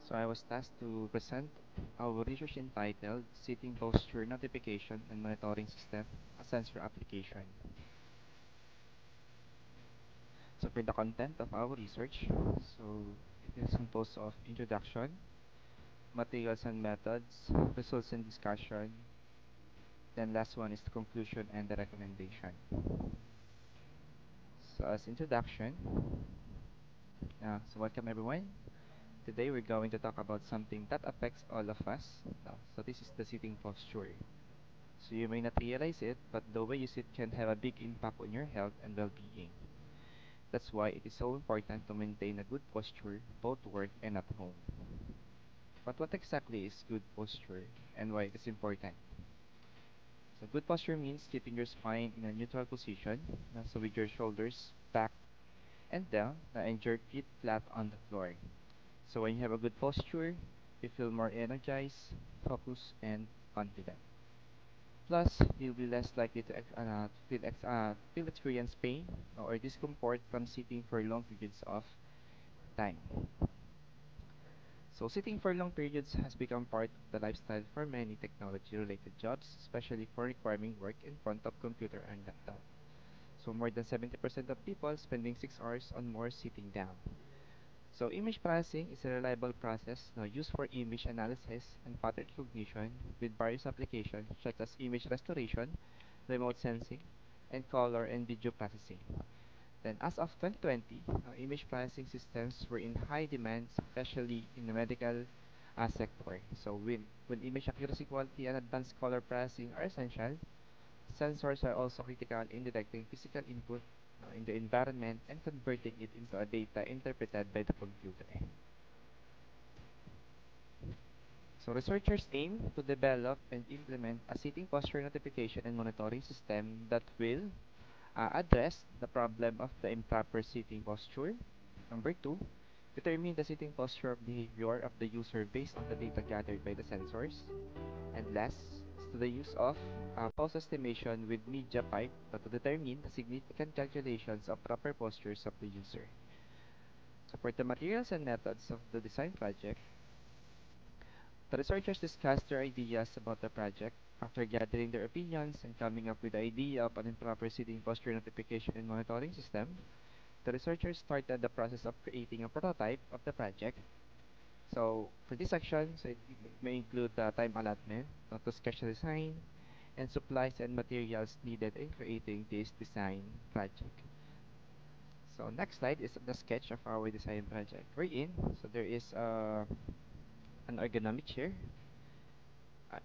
So I was tasked to present our research entitled Sitting Posture Notification and Monitoring System, a Sensor Application. So for the content of our research, so it is composed of introduction, materials and methods, results and discussion, then last one is the conclusion and the recommendation. So as introduction, so welcome everyone. Today we're going to talk about something that affects all of us. So this is the sitting posture. So you may not realize it, but the way you sit can have a big impact on your health and well-being. That's why it is so important to maintain a good posture both work and at home. But what exactly is good posture and why it is important? So good posture means keeping your spine in a neutral position, so with your shoulders back and down, and your feet flat on the floor. So when you have a good posture, you feel more energized, focused, and confident. Plus, you'll be less likely to feel experience pain or discomfort from sitting for long periods of time. So sitting for long periods has become part of the lifestyle for many technology-related jobs, especially for requiring work in front of computer and laptop. So more than 70% of people spending 6 hours or more sitting down. So image processing is a reliable process now used for image analysis and pattern recognition with various applications such as image restoration, remote sensing, and color and video processing. Then as of 2020, image processing systems were in high demand, especially in the medical sector. So when image accuracy, quality, and advanced color processing are essential, sensors are also critical in detecting physical input in the environment and converting it into a data interpreted by the computer. So researchers aim to develop and implement a sitting posture notification and monitoring system that will address the problem of the improper sitting posture. Number two, determine the sitting posture of behavior of the user based on the data gathered by the sensors. And last is to the use of pulse estimation with MediaPipe to determine the significant calculations of proper postures of the user. So for the materials and methods of the design project, the researchers discussed their ideas about the project. After gathering their opinions and coming up with the idea of an improper sitting posture notification and monitoring system, the researchers started the process of creating a prototype of the project. So for this section, so it may include the time allotment to sketch the design and supplies and materials needed in creating this design project. So next slide is the sketch of our design project. We're in. So there is an ergonomic chair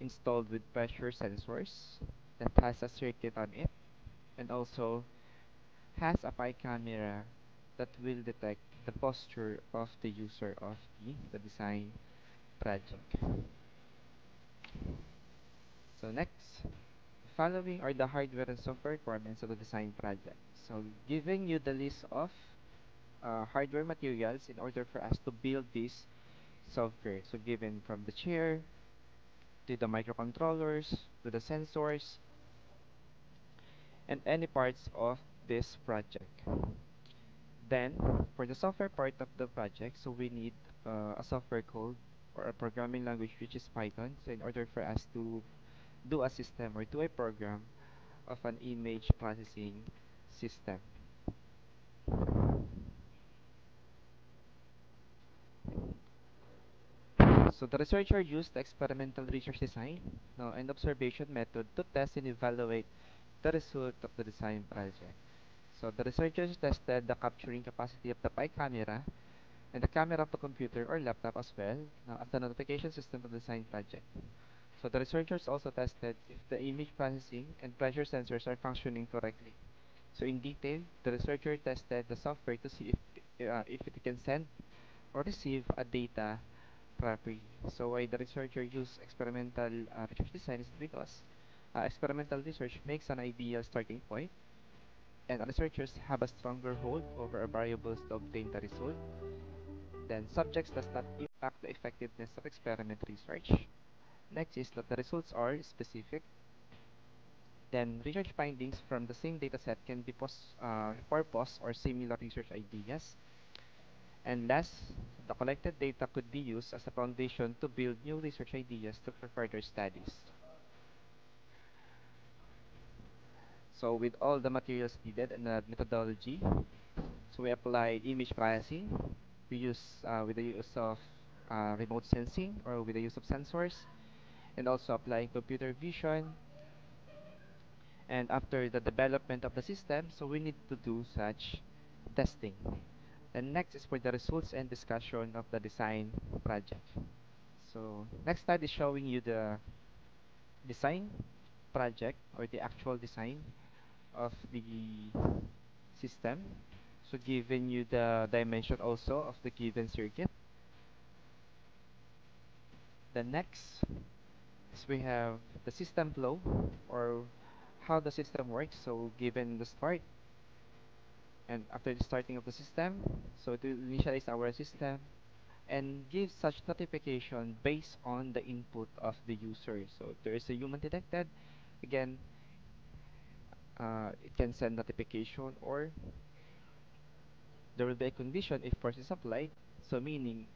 installed with pressure sensors that has a circuit on it and also has a PI camera that will detect the posture of the user of the design project. So next, following are the hardware and software requirements of the design project. So giving you the list of hardware materials in order for us to build this software. So given from the chair to the microcontrollers to the sensors and any parts of this project. Then for the software part of the project, so we need a software code or a programming language which is Python. So in order for us to do a system or do a program of an image processing system. So the researcher used the experimental research design and observation method to test and evaluate the result of the design project. So the researchers tested the capturing capacity of the PI camera and the camera of the computer or laptop as well as the notification system of the design project. So the researchers also tested if the image processing and pressure sensors are functioning correctly. So in detail, the researcher tested the software to see if it can send or receive a data properly. So why the researcher used experimental research design is because experimental research makes an ideal starting point, and researchers have a stronger hold over variables to obtain the result. Then subjects does not impact the effectiveness of experiment research. Next is that the results are specific. Then research findings from the same dataset can be repurposed or similar research ideas. And last, the collected data could be used as a foundation to build new research ideas for further studies. So with all the materials needed and the methodology, so we apply image processing. We use with the use of remote sensing or with the use of sensors, and also applying computer vision. And after the development of the system, so we need to do such testing. And next is for the results and discussion of the design project. So next slide is showing you the design project or the actual design of the system. So given you the dimension also of the given circuit. The next is we have the system flow or how the system works. So given the start and after the starting of the system, so to initialize our system and give such notification based on the input of the user. So if there is a human detected, again, it can send notification, or there will be a condition if force is applied. So meaning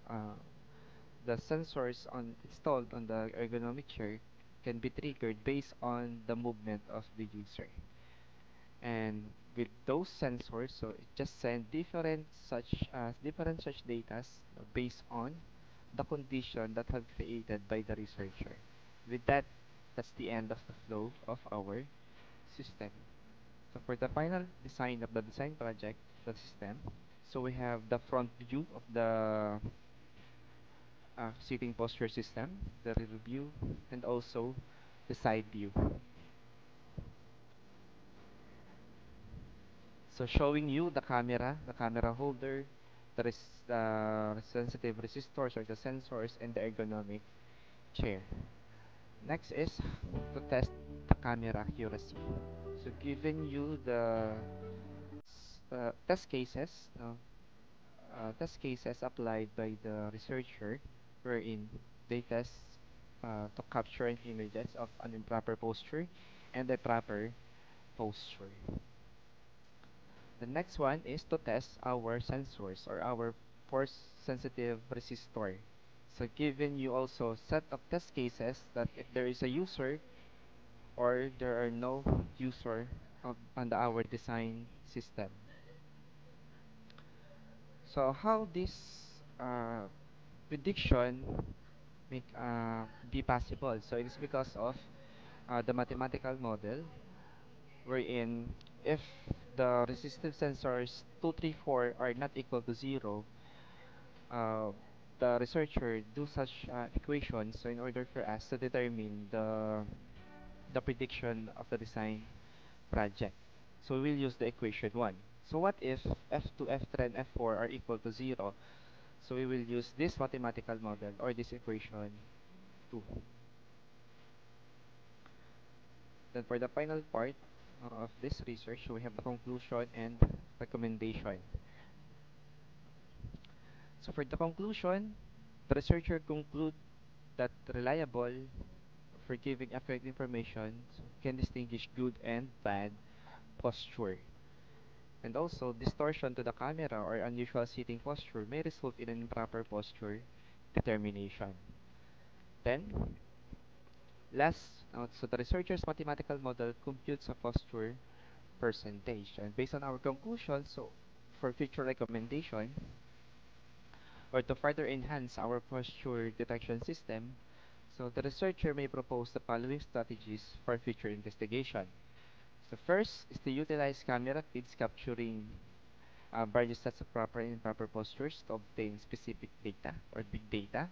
the sensors installed on the ergonomic chair can be triggered based on the movement of the user. And with those sensors, so it just send different such data based on the condition that have created by the researcher. With that, that's the end of the flow of our system. So for the final design of the design project, the system, so we have the front view of the sitting posture system, the rear view, and also the side view. So showing you the camera holder, the sensitive resistors or the sensors, and the ergonomic chair. Next is to test the camera accuracy. So given you the test cases applied by the researcher, wherein they test to capture images of an improper posture and a proper posture. The next one is to test our sensors or our force sensitive resistor. So given you also set of test cases that if there is a user or there are no user on our design system. So how this prediction make be possible? So it is because of the mathematical model wherein if the resistive sensors 2, 3, 4 are not equal to 0, uh, the researcher do such equations so in order for us to determine the prediction of the design project. So we will use the equation 1. So what if F2, F3, and F4 are equal to 0? So we will use this mathematical model or this equation 2. Then for the final part of this research, we have the conclusion and recommendation. So for the conclusion, the researcher conclude that reliable for giving accurate information can distinguish good and bad posture. And also, distortion to the camera or unusual sitting posture may result in an improper posture determination. Then, last, so the researcher's mathematical model computes a posture percentage. And based on our conclusion, so for future recommendation, or to further enhance our posture detection system, so the researcher may propose the following strategies for future investigation. So first is to utilize camera feeds capturing various sets of proper and improper postures to obtain specific data or big data,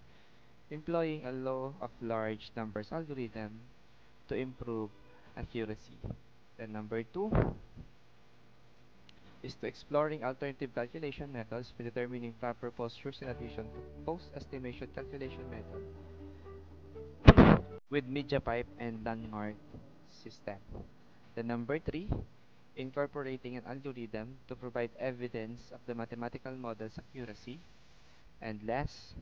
employing a law of large numbers algorithm to improve accuracy. Then number two is to exploring alternative calculation methods for determining proper postures in addition to post-estimation calculation method with media pipe and Lanyard system. The number three, incorporating an algorithm to provide evidence of the mathematical model's accuracy. And last,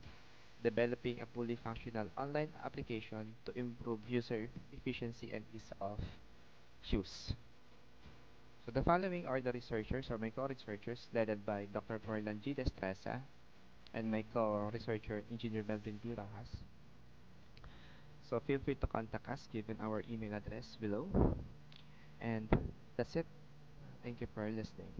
developing a fully functional online application to improve user efficiency and ease of use. So the following are the researchers or my co-researchers led by Dr. Orlan G. Destreza, and my co-researcher, Engineer Melvin Duras. So feel free to contact us given our email address below. And that's it. Thank you for listening.